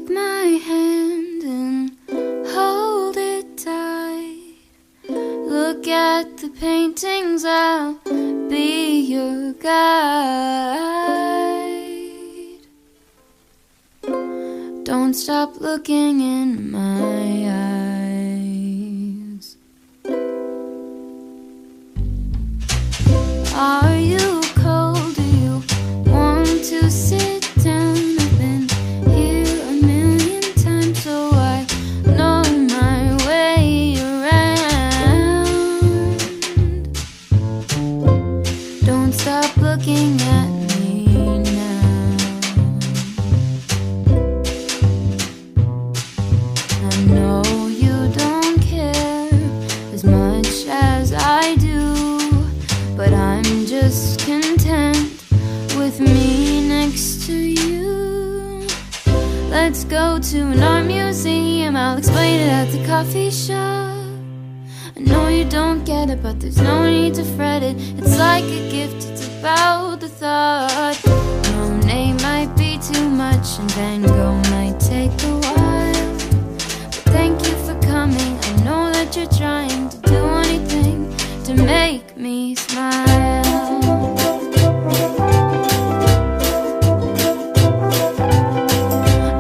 Take my hand and hold it tight. Look at the paintings, I'll be your guide. Don't stop looking in my eyes. Are you cold? Do you want to sit down? I've been here a million times, so I know my way around. Don't stop looking at me now. I know you don't care as much as I do, but I'm just content with me next to you. Let's go to an art museum, I'll explain it at the coffee shop. I know you don't get it, but there's no need to fret it. It's like a gift, it's about the thought. Monet might be too much and Van Gogh might take a while, but thank you for coming. I know that you're trying to do anything to make me smile.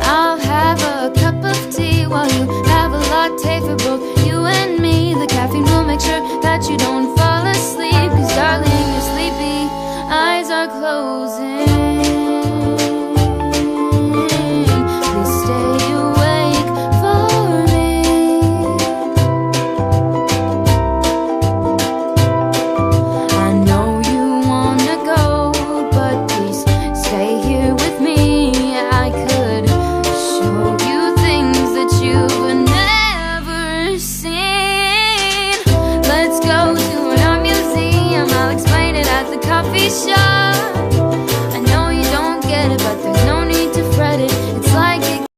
I'll have a cup of tea while you have a latte for both you and me. The caffeine will make sure that you don't fall asleep, 'cause darling, you're sleepy, eyes are closing. Please stay awake for me. I know you wanna go, but please stay here with me. I could show you things that you've never seen. Let's go to an art museum, I'll explain it at the coffee shop.